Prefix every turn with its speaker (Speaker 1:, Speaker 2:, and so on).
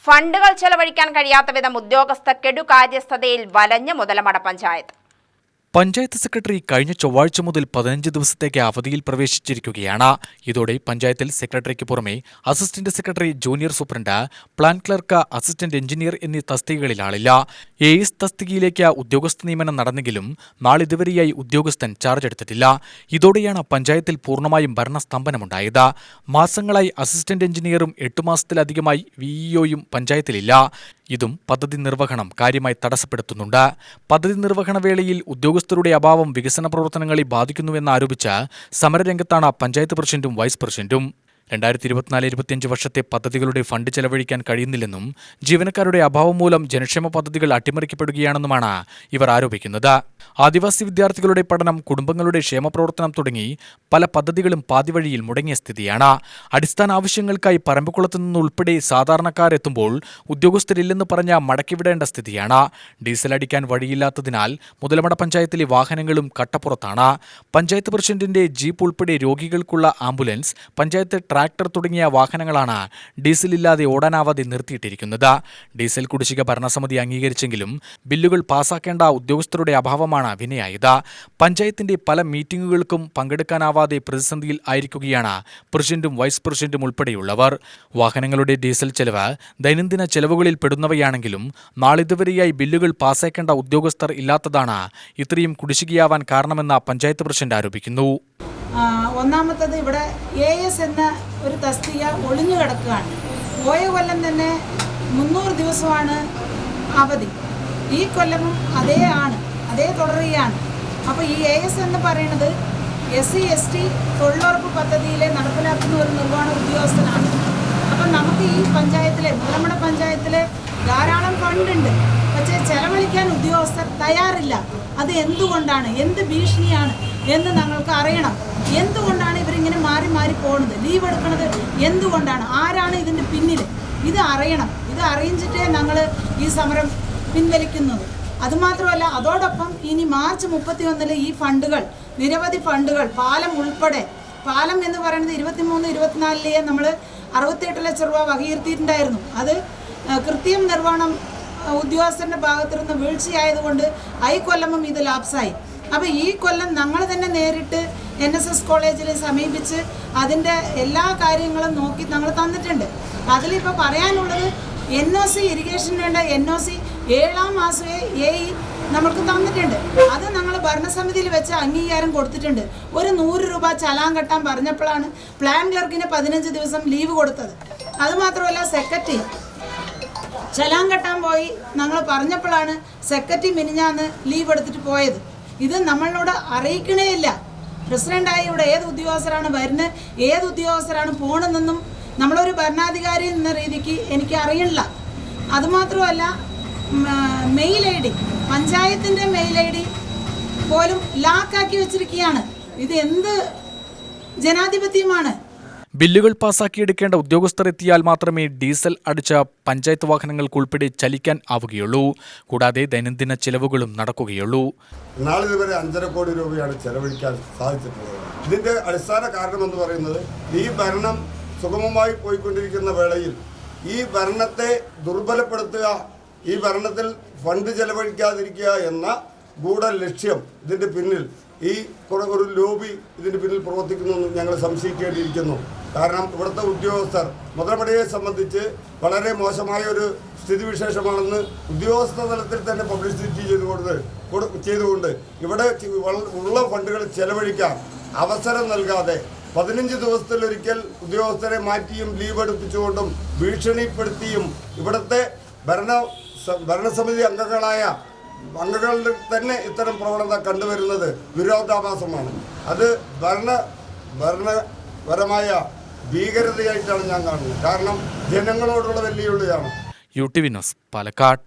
Speaker 1: ഫണ്ടുകൾ ചെലവഴിക്കാൻ കഴിയാത്ത വിധം ഉദ്യോഗസ്ഥ കെടുകാര്യസ്ഥതയിൽ വലഞ്ഞ മുതലമട പഞ്ചായത്ത്.
Speaker 2: പഞ്ചായത്ത് സെക്രട്ടറി കഴിഞ്ഞ ചൊവ്വാഴ്ച മുതൽ 15 ദിവസത്തേക്ക് അവധിയിൽ പ്രവേശിച്ചിരിക്കുകയാണ്. ഇതോടെ പഞ്ചായത്തിൽ സെക്രട്ടറിക്ക് പുറമെ assistant secretary, junior superintendent, plan clerk, assistant engineer എന്നീ തസ്തികകളിൽ ആളില്ല. AS തസ്തികയിലേക്ക് ഉദ്യോഗസ്ഥ നിയമനം നടന്നെങ്കിലും നാളിതുവരെയായി ഉദ്യോഗസ്ഥൻ ചാർജ് എടുത്തിട്ടില്ല. ഇതോടെയാണ് പഞ്ചായത്തിൽ പൂർണ്ണമായും ഭരണസ്തംഭനമുണ്ടായത്. മാസങ്ങളായി അസിസ്റ്റന്റ് എഞ്ചിനീയറും 8 മാസത്തിലധികമായി VEOയും പഞ്ചായത്തിലില്ല. ഇതും പദ്ധതി നിർവഹണം കാര്യമായി തടസ്സപ്പെടുത്തുന്നുണ്ട്. പദ്ധതി നിർവഹണ വേളയിൽ ഉദ്യോഗസ്ഥരുടെ അഭാവം വികസന പ്രവർത്തനങ്ങളെ ബാധിക്കുന്നുവെന്നാരോപിച്ച് സമരരംഗത്താണ് പഞ്ചായത്ത് പ്രസിഡന്റും വൈസ് പ്രസിഡന്റും. 2024-25 വർഷത്തെ പദ്ധതികളുടെ ഫണ്ട് ചെലവഴിക്കാൻ കഴിയുന്നില്ലെന്നും ജീവനക്കാരുടെ അഭാവം മൂലം ജനക്ഷേമ പദ്ധതികൾ അട്ടിമറിക്കപ്പെടുകയാണെന്നുമാണ് ഇവർ ആരോപിക്കുന്നത്. ആദിവാസി വിദ്യാർത്ഥികളുടെ പഠനം, കുടുംബങ്ങളുടെ ക്ഷേമപ്രവർത്തനം തുടങ്ങി പല പദ്ധതികളും പാതിവഴിയിൽ മുടങ്ങിയ സ്ഥിതിയാണ്. അടിസ്ഥാന ആവശ്യങ്ങൾക്കായി പറമ്പിക്കുളത്തു നിന്നുൾപ്പെടെ സാധാരണക്കാരെത്തുമ്പോൾ ഉദ്യോഗസ്ഥരില്ലെന്ന് പറഞ്ഞ് മടക്കിവിടേണ്ട സ്ഥിതിയാണ്. ഡീസൽ അടിക്കാൻ വഴിയില്ലാത്തതിനാൽ മുതലമട പഞ്ചായത്തിലെ വാഹനങ്ങളും കട്ടപ്പുറത്താണ്. പഞ്ചായത്ത് പ്രസിഡന്റിന്റെ ജീപ്പ് ഉൾപ്പെടെ രോഗികൾക്കുള്ള ആംബുലൻസ്, പഞ്ചായത്ത് ട്രാക്ടർ തുടങ്ങിയ വാഹനങ്ങളാണ് ഡീസലില്ലാതെ ഓടാനാവാതെ നിർത്തിയിട്ടിരിക്കുന്നത്. ഡീസൽ കുടിശ്ശിക ഭരണസമിതി അംഗീകരിച്ചെങ്കിലും ബില്ലുകൾ പാസാക്കേണ്ട ഉദ്യോഗസ്ഥരുടെ അഭാവമാണ് വിനയായത്. പഞ്ചായത്തിന്റെ പല മീറ്റിംഗുകൾക്കും പങ്കെടുക്കാനാവാതെ പ്രതിസന്ധിയിൽ ആയിരിക്കുകയാണ് പ്രസിഡന്റും വൈസ് പ്രസിഡന്റും ഉൾപ്പെടെയുള്ളവർ. വാഹനങ്ങളുടെ ഡീസൽ ചെലവ് ദൈനംദിന ചെലവുകളിൽ പെടുന്നവയാണെങ്കിലും നാളിതുവരെയായി ബില്ലുകൾ പാസാക്കേണ്ട ഉദ്യോഗസ്ഥർ ഇല്ലാത്തതാണ് ഇത്രയും കുടിശ്ശികയാവാൻ കാരണമെന്ന് പഞ്ചായത്ത് പ്രസിഡന്റ് ആരോപിക്കുന്നു.
Speaker 3: ഒന്നാമത്തത്, ഇവിടെ AS എന്ന ഒരു തസ്തിക ഒളിഞ്ഞു കിടക്കുകയാണ്. പോയ കൊല്ലം തന്നെ 300 ദിവസമാണ് അവധി. ഈ കൊല്ലവും അതേ തുടരുകയാണ്. അപ്പോൾ ഈ AS എന്ന് പറയുന്നത് SC/ST തൊഴിലുറപ്പ് പദ്ധതിയിലെ നടപ്പിലാക്കുന്ന ഒരു നിർവഹണ ഉദ്യോഗസ്ഥനാണ്. അപ്പം നമുക്ക് ഈ പഞ്ചായത്തിലെ മുതലമട പഞ്ചായത്തിലെ ധാരാളം ഫണ്ടുണ്ട്, പക്ഷേ ചെലവഴിക്കാൻ ഉദ്യോഗസ്ഥർ തയ്യാറില്ല. അത് എന്തുകൊണ്ടാണ്, എന്ത് ഭീഷണിയാണ് എന്ന് ഞങ്ങൾക്ക് അറിയണം. എന്തുകൊണ്ടാണ് ഇവരിങ്ങനെ മാറി മാറി പോകുന്നത്, ലീവ് എടുക്കുന്നത് എന്തുകൊണ്ടാണ്, ആരാണ് ഇതിൻ്റെ പിന്നിൽ? ഇത് അറിയണം. ഇത് അറിയിച്ചിട്ടേ ഞങ്ങൾ ഈ സമരം പിൻവലിക്കുന്നത്. അതുമാത്രമല്ല, അതോടൊപ്പം ഇനി മാർച്ച് 31 ഈ ഫണ്ടുകൾ, നിരവധി ഫണ്ടുകൾ, പാലം ഉൾപ്പെടെ, പാലം എന്ന് പറയുന്നത് 23-24 നമ്മൾ 68 ലക്ഷം രൂപ വകയിരുത്തിയിട്ടുണ്ടായിരുന്നു. അത് കൃത്യം നിർവഹണം ഉദ്യോഗസ്ഥരുടെ ഭാഗത്തുനിന്ന് വീഴ്ചയായതുകൊണ്ട് ഈ കൊല്ലവും ഇത് ലാപ്സായി. അപ്പോൾ ഈ കൊല്ലം ഞങ്ങൾ തന്നെ നേരിട്ട് NSS കോളേജിൽ സമീപിച്ച് അതിൻ്റെ എല്ലാ കാര്യങ്ങളും നോക്കി ഞങ്ങൾ തന്നിട്ടുണ്ട്. അതിലിപ്പോൾ പറയാനുള്ളത്, NOC ഇറിഗേഷന് വേണ്ട NOC 7-ാം മാസമേ AE നമ്മൾക്ക് തന്നിട്ടുണ്ട്. അത് ഞങ്ങൾ ഭരണസമിതിയിൽ വെച്ച് അംഗീകാരം കൊടുത്തിട്ടുണ്ട്. ഒരു 100 രൂപ ചലാൻ കെട്ടാൻ പറഞ്ഞപ്പോഴാണ് പ്ലാൻ ക്ലർക്കിന് 15 ദിവസം ലീവ് കൊടുത്തത്. അതുമാത്രമല്ല, സെക്രട്ടറി ചലാൻ കെട്ടാൻ പോയി ഞങ്ങൾ പറഞ്ഞപ്പോഴാണ് സെക്രട്ടറി മിനിഞ്ഞാന്ന് ലീവ് എടുത്തിട്ട് പോയത്. ഇത് നമ്മളോട് അറിയിക്കണേ ഇല്ല. പ്രസിഡൻ്റായി ഇവിടെ ഏത് ഉദ്യോഗസ്ഥരാണ് വരുന്നത്, ഏത് ഉദ്യോഗസ്ഥരാണ് പോകണമെന്നും നമ്മളൊരു ഭരണാധികാരി എന്ന രീതിക്ക് എനിക്ക് അറിയില്ല. അതുമാത്രമല്ല, മെയിൽ ID, പഞ്ചായത്തിൻ്റെ മെയിൽ ID പോലും ലാക്കാക്കി വെച്ചിരിക്കുകയാണ്. ഇത് എന്ത് ജനാധിപത്യമാണ്?
Speaker 2: ബില്ലുകൾ പാസാക്കിയെടുക്കേണ്ട ഉദ്യോഗസ്ഥർ എത്തിയാൽ മാത്രമേ ഡീസൽ അടിച്ച പഞ്ചായത്ത് വാഹനങ്ങൾക്കുൾപ്പെടെ ചലിക്കാൻ ആവുകയുള്ളൂ. കൂടാതെ ദൈനംദിന ചെലവുകളും നടക്കുകയുള്ളൂ.
Speaker 4: നാളിതുവരെ 5.5 കോടി രൂപയാണ് ചെലവഴിക്കാൻ സാധിച്ചിട്ടുള്ളത്. ഇതിൻ്റെ അടിസ്ഥാന കാരണമെന്ന് പറയുന്നത്, ഈ ഭരണം സുഗമമായി പോയിക്കൊണ്ടിരിക്കുന്ന വേളയിൽ ഈ ഭരണത്തെ ദുർബലപ്പെടുത്തുക, ഈ ഭരണത്തിൽ ഫണ്ട് ചെലവഴിക്കാതിരിക്കുക എന്ന ഗൂഢലക്ഷ്യം ഇതിൻ്റെ പിന്നിൽ, ഈ ഒരു ലോബി ഇതിൻ്റെ പിന്നിൽ പ്രവർത്തിക്കുന്നു ഞങ്ങൾ സംശയിക്കേണ്ടിയിരിക്കുന്നു. കാരണം ഇവിടുത്തെ ഉദ്യോഗസ്ഥർ മുതലമടയെ സംബന്ധിച്ച് വളരെ മോശമായ ഒരു സ്ഥിതിവിശേഷമാണെന്ന് ഉദ്യോഗസ്ഥ തലത്തിൽ തന്നെ പബ്ലിസിറ്റി ചെയ്തുകൊണ്ട് ഇവിടെ ഉള്ള ഫണ്ടുകൾ ചെലവഴിക്കാൻ അവസരം നൽകാതെ 15 ദിവസത്തിലൊരിക്കൽ ഉദ്യോഗസ്ഥരെ മാറ്റിയും ലീവ് എടുപ്പിച്ചുകൊണ്ടും ഭീഷണിപ്പെടുത്തിയും ഇവിടുത്തെ ഭരണസമിതി അംഗങ്ങളുടെ തന്നെ ഇത്തരം പ്രവണത കണ്ടുവരുന്നത് വിരോധാഭാസമാണ്. അത് ഭരണപരമായ ഭീകരതയായിട്ടാണ് ഞാൻ കാണുന്നത്. കാരണം ജനങ്ങളോടുള്ള വെല്ലുവിളിയാണ്.
Speaker 2: UTV news, Palakkad.